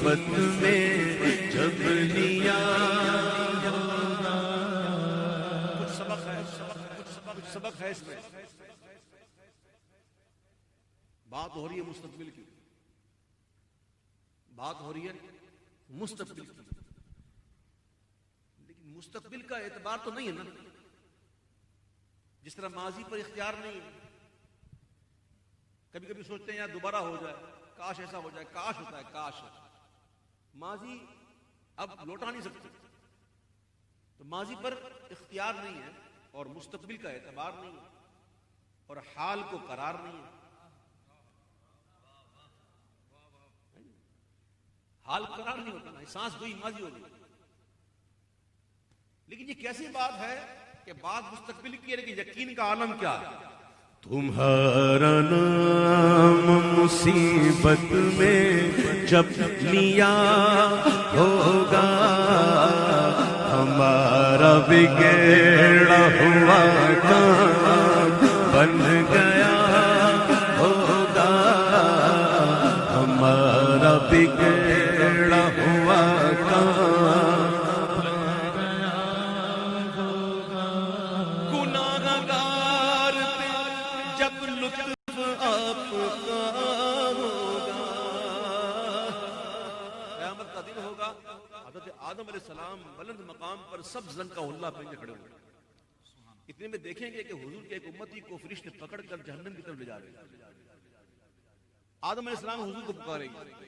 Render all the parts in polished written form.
مصیبت میں جب لیا کچھ سبق ہے اس میں. بات ہو رہی ہے مستقبل کی، بات ہو رہی ہے مستقبل کی، لیکن مستقبل کا اعتبار تو نہیں ہے نا. جس طرح ماضی پر اختیار نہیں ہے. کبھی کبھی سوچتے ہیں یار دوبارہ ہو جائے، کاش ایسا ہو جائے، کاش ہوتا ہے، کاش. ماضی اب لوٹا نہیں سکتے، تو ماضی پر اختیار نہیں ہے اور مستقبل کا اعتبار نہیں ہے اور حال کو قرار نہیں ہے. حال قرار نہیں ہوتا نا، سانس گئی ماضی ہو گئی. لیکن یہ کیسی بات ہے کہ بات مستقبل کی ہے لیکن یقین کا عالم کیا ہے؟ تمہارا نام مصیبت میں جب لیا ہوگا، ہمارا بگڑا ہوا کام بن گیا ہوگا، ہمارا بگڑا ہوا کام آدم علیہ السلام بلند مقام پر سب زنگ کا اللہ پہن کے کھڑے ہوئے. اتنے میں دیکھیں گے کہ حضور کے ایک امتی کو فرشتے پکڑ کر جہنم کی طرف لے جا رہے ہیں. آدم علیہ السلام حضور کو پکاریں گے،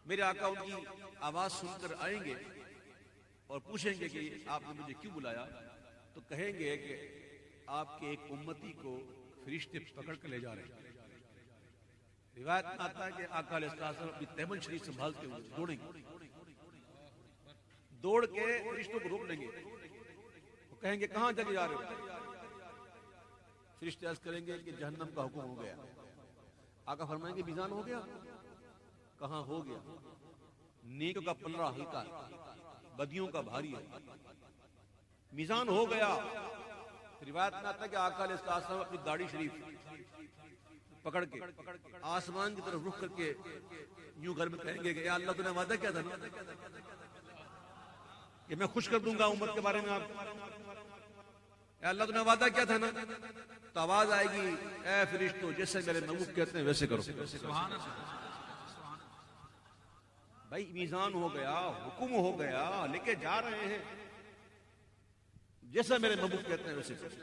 میرے آقا ان کی آواز سن کر آئیں گے اور پوچھیں گے کہ آپ نے مجھے کیوں بلایا؟ تو کہیں گے کہ آپ کے ایک امتی کو فرشتے پکڑ کر لے جا رہے ہیں. روایت میں آتا ہے کہ آقا علیہ السلام اپنی تیمن شریف سنبھالتے ہوئے دوڑیں گے، دوڑ کے فرشتوں کو روک لیں گے. وہ کہیں گے کہاں چلے جا رہے ہو؟ فرشتے عرض کریں گے کہ جہنم کا حکم ہو گیا. آقا فرمائیں گے میزان ہو گیا؟ کہاں ہو گیا. نیکوں کا پلڑا ہلکا ہے، بدیوں کا بھاری ہے. میزان ہو گیا. روایت میں آتا ہے کہ آقا علیہ السلام اپنی داڑھی شریف پکڑ کے آسمان کی طرف رخ کر کے یوں گھر میں کہیں گے کہ یا اللہ تو نے وعدہ کیا تھا نا کہ میں خوش کر دوں گا امت کے بارے میں آپ. اے اللہ تو نے وعدہ کیا تھا نا. تو آواز آئے گی اے فرشتو جیسے میرے محبوب کہتے ہیں ویسے کرو. بھائی میزان ہو گیا، حکم ہو گیا، لے کے جا رہے ہیں، جیسا میرے محبوب کہتے ہیں ویسے کرو.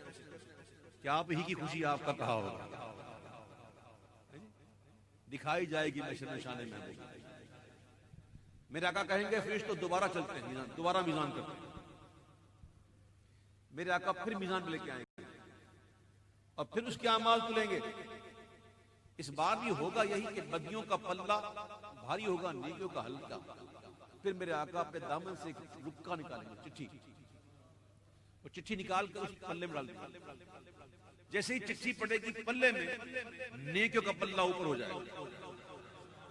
کیا آپ ہی کی خوشی آپ کا کہا ہوگا. دکھائی جائے گی محشر میں شان محبوب. میرے آقا کہیں گے فرشتوں دوبارہ چلتے ہیں، دوبارہ میزان کرتے ہیں. میرے آقا پھر میزان پہ لے کے آئیں گے اور پھر اس کے اعمال تلیں گے. اس بار بھی ہوگا یہی کہ بدیوں کا پلہ بھاری ہوگا، نیکیوں کا ہلکا. پھر میرے آقا اپنے دامن سے ایک رکا نکالیں گے، چٹھی. وہ چٹھی نکال کر اس پلے میں ڈال دیں گے. جیسے ہی چٹھی پڑے گی پلے میں، نیکیوں کا پلہ اوپر ہو جائے گا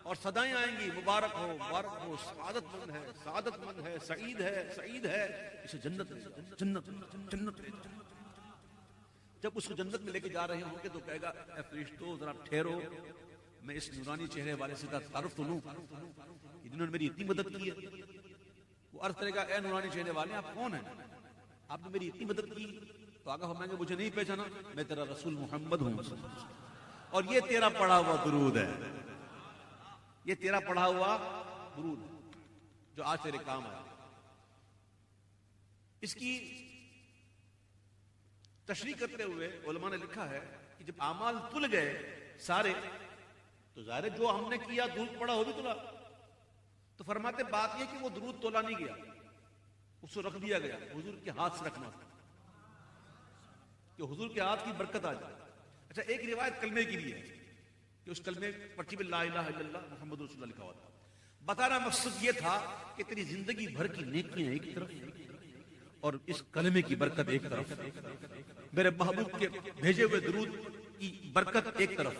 اور صدائیں آئیں گی مبارک ہو، مبارک ہو، سعادت مند ہے، سعادت مند ہے، سعید ہے، سعید ہے، اسے جنت میں جنت جنت. جب اس کو جنت میں لے کے جا رہے ہوں گے تو کہے گا اے فرشتو ذرا ٹھہرو، میں اس نورانی چہرے والے سے تعارف تو لوں، جنہوں نے میری اتنی مدد کی ہے. وہ عرض کرے گا اے نورانی چہرے والے آپ کون ہیں؟ آپ نے میری اتنی مدد کی. تو آقا فرمائیں گے مجھے نہیں پہچانا، میں تیرا رسول محمد ہوں اور یہ تیرا پڑھا ہوا درود ہے، یہ تیرا پڑھا ہوا درود ہے جو آج تیرے کام آیا. اس کی تشریح کرتے ہوئے علماء نے لکھا ہے کہ جب اعمال تل گئے سارے تو ظاہر ہے جو ہم نے کیا درود پڑھا وہ بھی تلا. تو فرماتے بات یہ کہ وہ درود تولا نہیں گیا، اس کو رکھ دیا گیا. حضور کے ہاتھ سے رکھنا کہ حضور کے ہاتھ کی برکت آ جائے. اچھا ایک روایت کلمے کی بھی ہے کہ اس کلمے پرچی میں لا الہ الا اللہ محمد رسول اللہ لکھا ہوا تھا. بتانا مقصد یہ تھا کہ تیری زندگی بھر کی نیکیاں ایک طرف اور اس کلمے کی برکت ایک طرف، میرے محبوب کے بھیجے ہوئے درود کی برکت ایک طرف،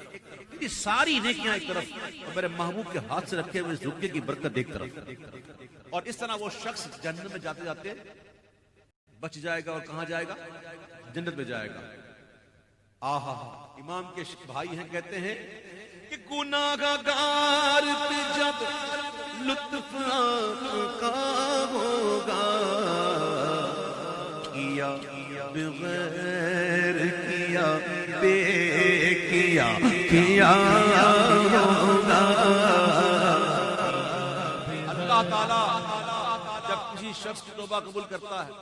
تیری ساری نیکیاں ایک طرف اور میرے محبوب کے ہاتھ سے رکھے ہوئے اس رکے کی برکت ایک طرف. اور اس طرح وہ شخص جنت میں جاتے جاتے بچ جائے گا. اور کہاں جائے گا؟ جنت میں جائے گا. آہا امام کے بھائی ہیں کہتے ہیں کہ گناہگار جب لطف آپ کا ہوگا، کیا بغیر کیا بے کیا ہوگا۔ اللہ تعالیٰ جب کسی شخص کی توبہ قبول کرتا ہے،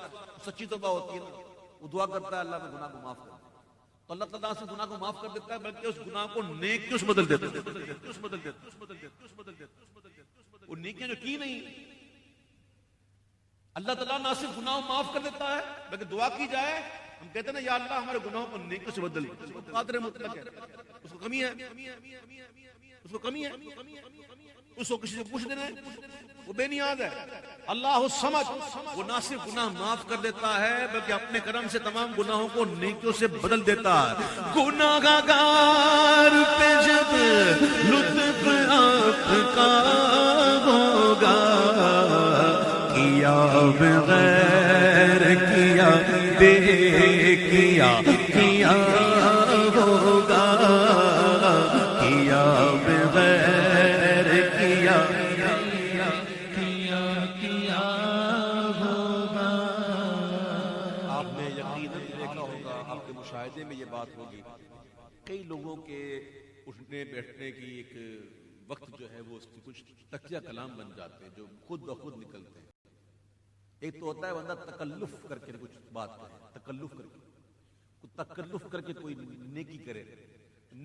سچی توبہ ہوتی ہے نا، وہ دعا کرتا ہے اللہ کے گناہ کو معاف کر، تو اللہ تعالیٰ سے گناہ کو معاف کر دیتا ہے، بلکہ اس گناہ کو نیکیوں سے بدل دیتا ہے۔ وہ نیکیاں جو کی نہیں، اللہ تعالیٰ نہ صرف گناہ معاف کر دیتا ہے بلکہ دعا کی جائے، ہم کہتے ہیں نا یا اللہ ہمارے گناہوں کو نیکیوں سے بدل، قادر مطلق ہے، اس کو کمی ہے، اس کو کمی ہے، اس کو کسی سے پوچھ دینا ہے، وہ بے نیاز ہے۔ اللہ الصمد، وہ نہ صرف گناہ معاف کر دیتا ہے بلکہ اپنے کرم سے تمام گناہوں کو نیکیوں سے بدل دیتا ہے۔ گناہگار پہ جب لطف آپ کا ہوگا، کیا بغیر کیا بے کیا ہوگا، کیا بغیر کیا ہوگا۔ آپ نے یقیناً دیکھا ہوگا، آپ کے مشاہدے میں یہ بات ہوگی، کئی لوگوں کے اٹھنے بیٹھنے کی ایک وقت جو ہے وہ اس کی کچھ تکیہ کلام بن جاتے ہیں جو خود بخود نکلتے ہیں۔ ایک تو ہوتا ہے بندہ تکلف کر کے کچھ بات کرے، تکلف کر کے کوئی نیکی کرے،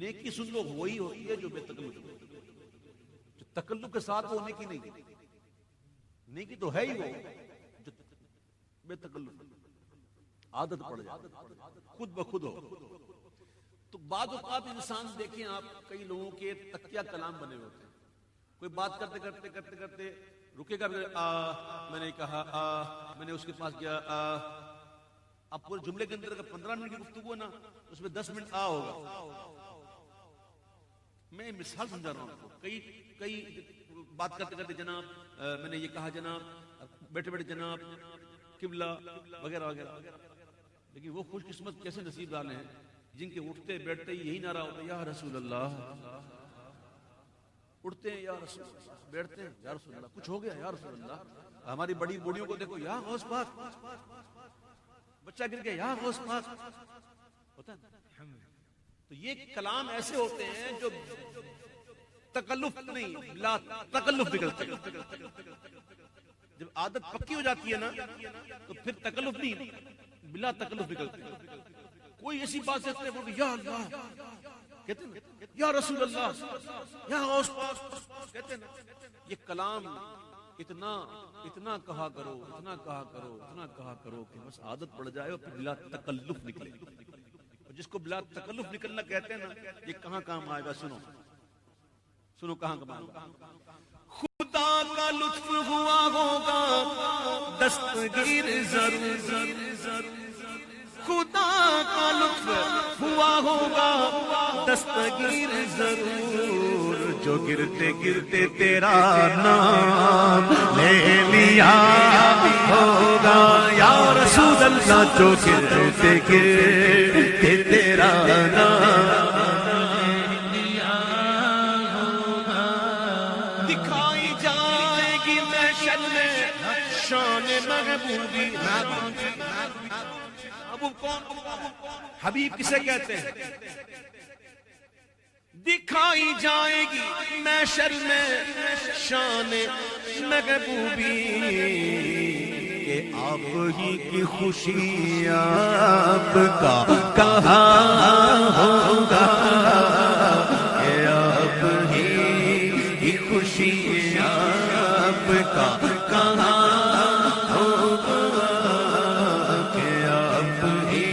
نیکی سن لو وہی ہوتی ہے جو بے تکلف ہوتی ہے، جو تکلف کے ساتھ وہ نیکی نہیں، نیکی تو ہے ہی وہ جو بے تکلف عادت پڑ جائے، خود بخود ہو۔ تو بعض اوقات انسان دیکھیں آپ، کئی لوگوں کے تکیہ کلام بنے ہوتے ہیں، کوئی بات کرتے کرتے کرتے کرتے رکے گا، میں نے کہا میں نے اس کے پاس گیا، اب پورے جملے کے اندر اگر 15 منٹ کی گفتگو ہے نا، اس میں 10 منٹ ہوگا۔ میں مثال سمجھا رہا ہوں، کئی بات کرتے کرتے جناب میں نے یہ کہا، جناب بیٹھے بیٹھے جناب قبلہ وغیرہ وغیرہ، لیکن وہ خوش قسمت کیسے نصیب والے ہیں جن کے اٹھتے بیٹھتے یہی نعرہ ہوتا ہے یا رسول اللہ، اٹھتے ہیں یا رسول اللہ، بیٹھتے ہیں یا رسول اللہ، کچھ ہو گیا یا رسول اللہ۔ ہماری بڑی بوڑھیوں کو دیکھو، یا غوث پاک، بچہ گر گیا یا غوث پاک ہوتا ہے۔ تو یہ کلام ایسے ہوتے ہیں جو تکلف نہیں، لا تکلف نکلتے ہیں۔ جب عادت پکی ہو جاتی ہے نا تو پھر تکلف نہیں، بلا تکلف نکلتے ہیں۔ کوئی ایسی بات سے یا اللہ کہتے ہیں، یا رسول اللہ، یا غوث پاک کہتے ہیں۔ یہ کلام اتنا کہا کرو، اتنا کہا کرو، اتنا کہا کرو کہ بس عادت پڑ جائے اور پھر بلا تکلف نکلے۔ جس کو بلا تکلف نکلنا کہتے ہیں نا، یہ کہاں کام آئے گا؟ سنو کہاں کام آئے گا۔ خدا کا لطف ہوا ہوگا دستگیر ضرور، خدا کا لطف ہوا ہوگا دستگیر ضرور، جو گرتے گرتے تیرا نام لے لیا ہوگا، یا رسول اللہ، جو گرتے گرتے تیرا نام لیا ہوگا۔ دکھائی جائے گی محشر میں شان محبوبی، حبیب کسے کہتے ہیں؟ دکھائی جائے گی محشر میں شان محبوبی، کہ آپ ہی کی خوشی آپ کا کہاں ہوگا، کہ آپ ہی کی خوشی آپ کا کہاں ہوگا، کہ آپ ہی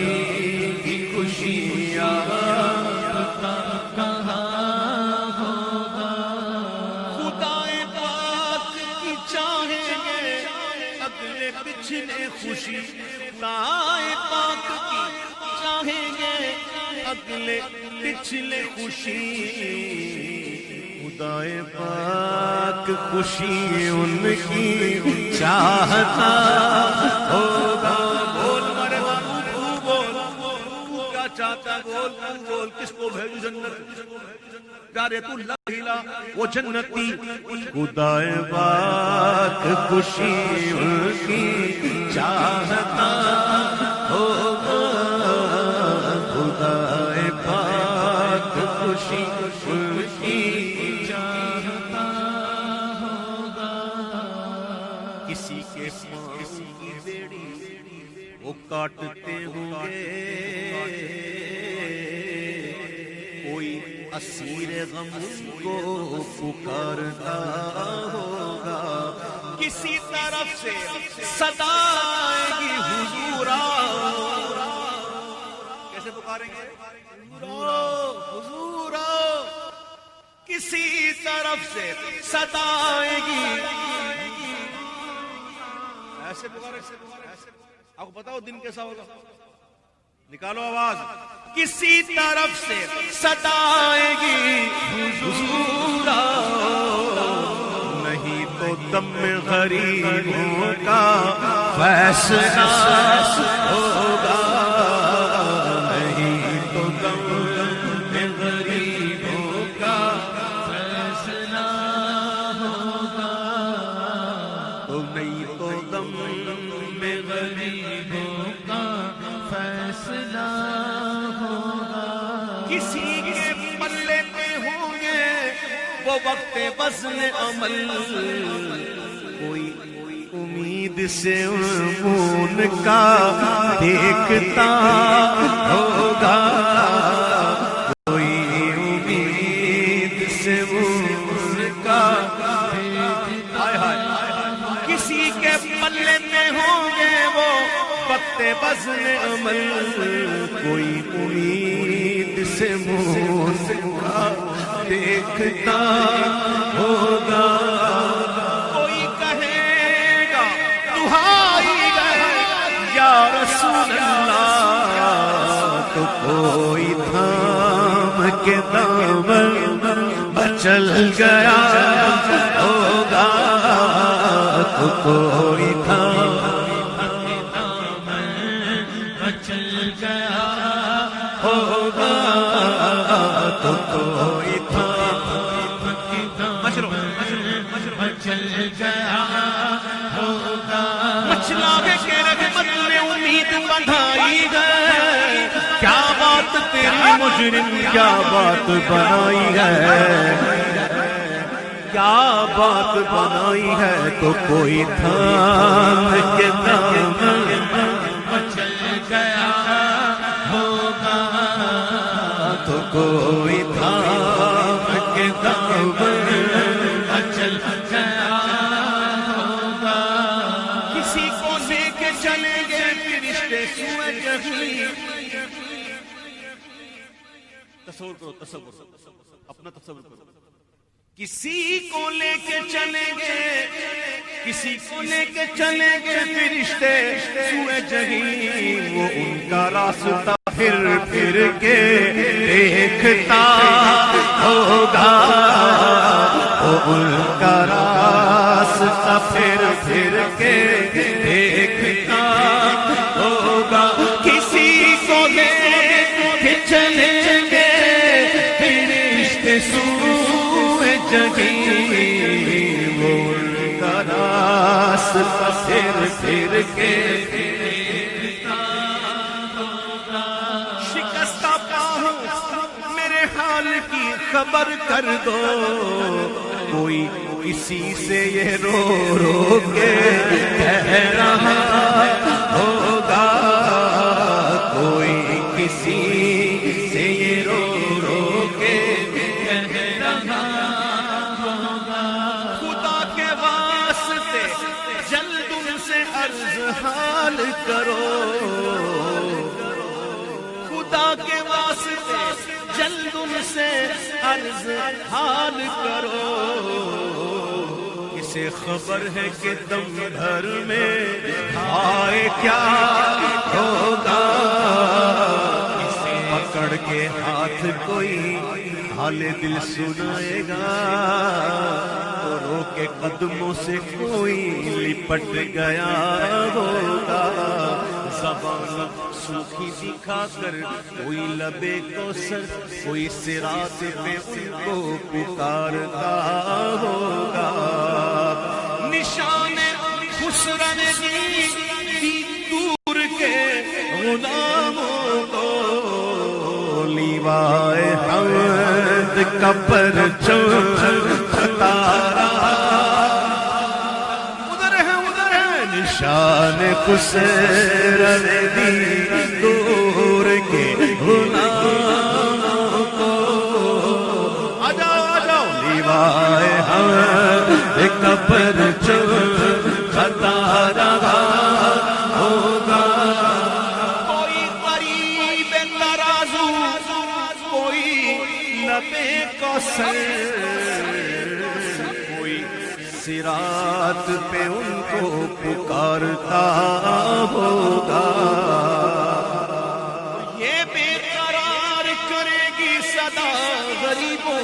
کی خوشی آپ کا کہاں ہوگا۔ خدائے پاک کی چاہیں گے اگلے پچھلے خوشی، خدائے پاک کی چاہیں گے اگلے پچھلے خوشی، خدائے پاک خوشی ان کی چاہتا ہوگا۔ بول مرے بابو، بول کیا چاہتا، بول بول کس کو بھیجو جنت پیارے تو لہلا وہ جنتی خدائے پاک خوشی ان کی چاہتا ہوگا خدائے پاک خوشی ان کی چاہتا ہوگا کسی کے پاؤں کی بیڑی وہ کاٹتے ہوں گے کوئی اسیر غم کو پکارتا ہوگا کسی طرف سے صدا آئے گی حضور آؤ کیسے پکاریں گے حضور آؤ حضور آؤ کسی طرف سے صدا آئے گی ایسے پکارے آپ کو بتاؤ دن کیسا ہوگا نکالو آواز کسی طرف سے صدا آئے گی حضور آؤ نہیں تو دم غریبوں کا فیصلہ ہوگا نہیں تو دم غریبوں کا فیصلہ ہوگا تو نہیں تو دم غریبوں کا فیصلہ ہوگا کسی کے پلے پہ ہوں گے وہ وقت وزن عمل کوئی امید سے خون کا دیکھتا ہوگا کوئی امید سے خون کا کسی کے پلے میں ہوں گے وہ وقت وزن عمل کوئی امید سے خون کا دیکھتا ہوگا کوئی کہے گا دہائی گئے یا رسول اللہ تو کوئی تھام کے دامن چل گیا ہوگا تو کوئی تھام کے دامن چل گیا ہوگا تو کوئی چل گیا ہوگا مچھلا کے رحمت میں امید بندھائی گئے کیا بات تیری مجرم کیا بات بنائی ہے کیا بات بنائی ہے تو کوئی تھام کے دامن چل گیا ہوگا تو کوئی تھام کے دامن چل گیا ہوگا کسی کو لے کے چلیں گے فرشتے سوئے جہنم تصور کرو اپنا تصور کرو کسی کو لے کے چلیں گے کسی کو لے کے چلیں گے فرشتے سوئے جہنم وہ ان کا راستہ پھر کے دیکھتا ہوگا وہ ان کا راستہ پھر کے دیکھتا ہوگا کسی کو لے کے چلیں گے فرشتے سوئے جہنم وہ ان کا راستہ پھر کے خبر کر دو کوئی کسی سے یہ رو کے کہہ رہا ہوگا کوئی کسی سے یہ رو کے کہہ رہا ہوگا خدا کے واسطے جلد ان سے عرض حال کرو خدا کے واسطے جلد ان سے عرض حال کرو اسے خبر ہے کہ دم بھر میں آئے کیا ہوگا اسے پکڑ کے ہاتھ کوئی حال دل سنائے گا تو رو کے قدموں سے کوئی لپٹ گیا ہوگا زبان سوکھی دکھا کر کوئی لبے کوثر کوئی صراط پہ ان کو پکارتا ہوگا نشان خسرنگی کی دور کے غلاموں کو لیوائے حمد کا پرچم ستارہ شان خسرنگی دور کے غلاموں کو آجاؤ لیوائے حمد کا پرچم ستارہ ہوگا کوئی قریب ترازو کوئی لبے کوثر کوئی صراط پہ ان کو پکارتا ہوگا یہ بے قرار کرے گی صدا غریبوں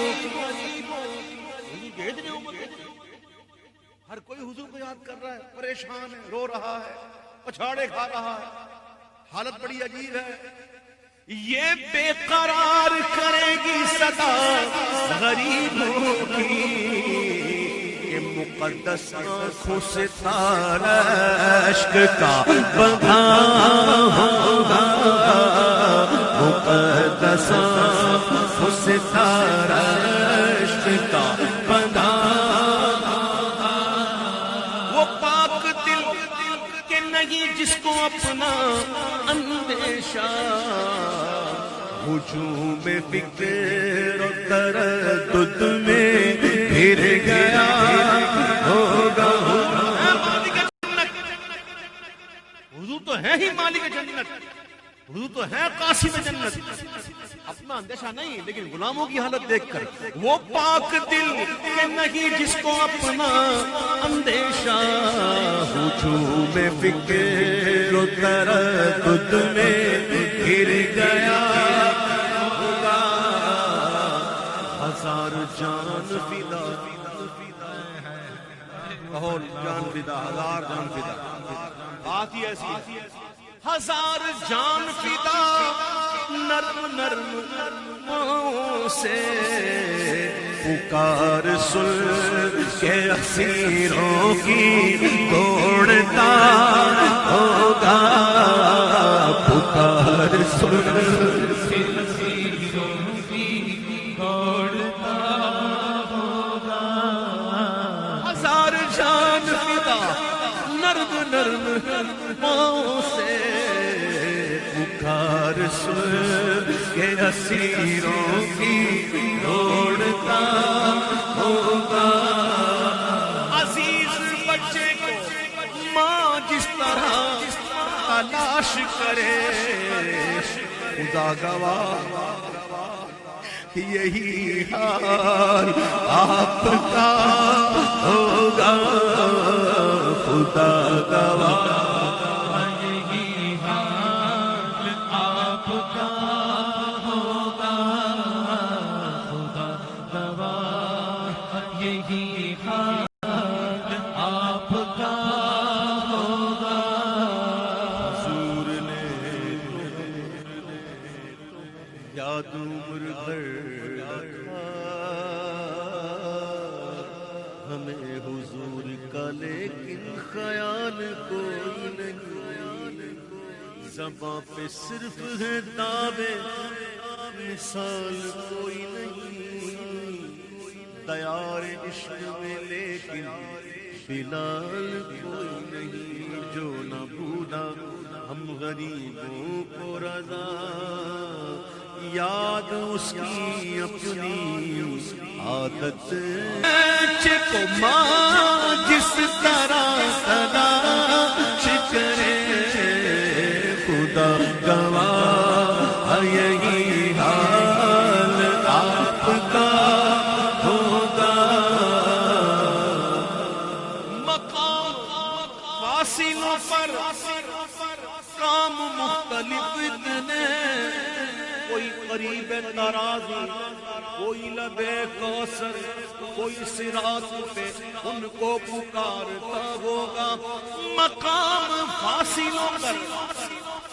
ہر کوئی حضور کو یاد کر رہا ہے پریشان ہے رو رہا ہے پچھاڑے کھا رہا ہے حالت بڑی عجیب ہے یہ بے قرار کرے گی صدا غریبوں کی مقدس آنکھوں سے تارا عشق کا بندھا ہوگا مقدس آنکھوں سے تارا عشق کا بندھا وہ پاک دل کے نہیں جس کو اپنا اندیشہ ہجوم فکر و تردد میں پھر گیا ہوگا حضور تو ہے ہی مالک جنت حضور تو ہے قاسم جنت اپنا اندیشہ نہیں لیکن غلاموں کی حالت دیکھ کر وہ پاک دل کہ نہیں جس کو اپنا اندیشہ ہجوم فکر و تردد میں پھر گیا ہوگا ہزار جان فدا کہو جان فدا ہزار جان فدا بات ہی ایسی ہزار جان فدا نرم نرم سے پکار سن کے اسیروں کی دوڑتا ہوگا پکار سن کے اسیروں کی دوڑتا ہوگا ہزار جان فدا نرم نرم سے پکار سن کے اسیروں کی دوڑتا ہوگا عزیز بچے کو ماں جس طرح تلاش کرے خدا گواہ یہی حال آپ کا ہوگا خدا گواہ یہی حال آپ کا ہوگا خدا گواہ یہی حال آپ کا ہوگا حضور نے یاد عمر بھر ہمیں حضور کا لیکن خیال کوئی نہیں زباں پہ صرف ہے دعوے مثال کوئی نہیں دیار عشق میں لیکن بلال کوئی نہیں جو نہ بھولا ہم غریبوں کو رضا یاد اس کی اپنی عادت کو ماں جس طرح تلاش کرے خدا گواہ یہی حال آپ کا ہوگا مقام فاصلوں پر کام مختلف اتنے کوئی قریب ترازی کوئی لبے کوثر کوئی صراط پہ ان کو پکارتا ہوگا مقام فاصلوں پر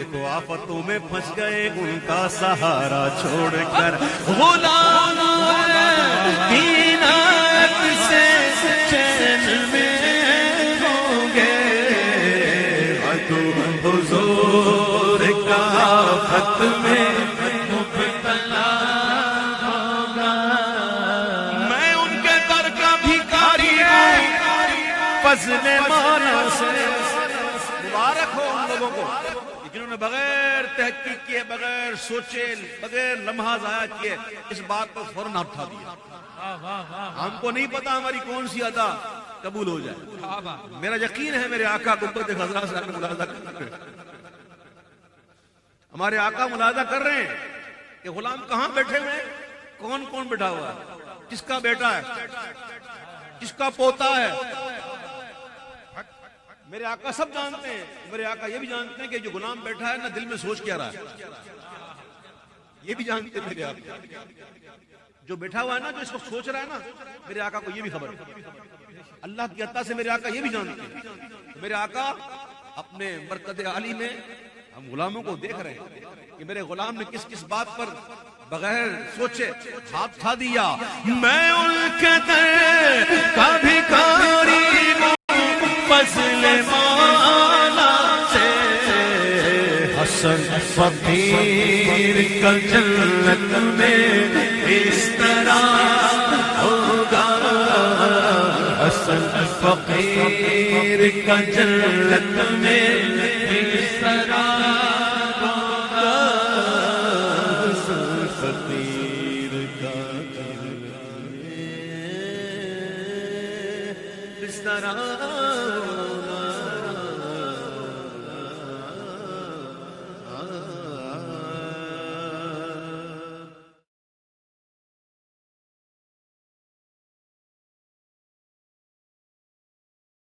دیکھو آفتوں میں پھنس گئے ان کا سہارا چھوڑ کر، غلام کائنات سے چین میں ہوں گے، تو حضور کا آفت میں مبتلا ہوگا۔ میں ان کے در کا بھیکاری ہوں، فضل مولا سے مبارک ہو ان لوگوں کو جنہوں نے بغیر تحقیق کیے، بغیر سوچے، بغیر لمحہ ضائع کیے اس بات کو فوراً اٹھا دیا۔ ہم کو نہیں پتا ہماری کون سی ادا قبول ہو جائے، میرا یقین ہے میرے آقا گنبد خضرا سے ہمیں ملاحظہ کر رہے ہیں، ہمارے آقا ملاحظہ کر رہے ہیں کہ غلام کہاں بیٹھے ہوئے ہیں، کون کون بیٹھا ہوا ہے، کس کا بیٹا ہے، کس کا پوتا ہے۔ میرے آقا سب جانتے ہیں، میرے آقا یہ بھی جانتے ہیں کہ جو غلام بیٹھا ہے نا دل میں سوچ کیا رہا ہے، یہ بھی جانتے ہیں میرے آقا۔ جو بیٹھا ہوا ہے نا، جو اس وقت سوچ رہا ہے نا، میرے آقا کو یہ بھی خبر ہے۔ اللہ کی عطا سے میرے آقا یہ بھی جانتے ہیں۔ میرے آقا اپنے مرکز عالی میں ہم غلاموں کو دیکھ رہے ہیں کہ میرے غلام نے کس کس بات پر بغیر سوچے ہاتھ اٹھا دیا۔ میں ان کے در کا بھیکاری ہوں، فضل مولا سے حسن فقیر کا جنت میں اس طرح ہوگا، حسن فقیر کا جنت میں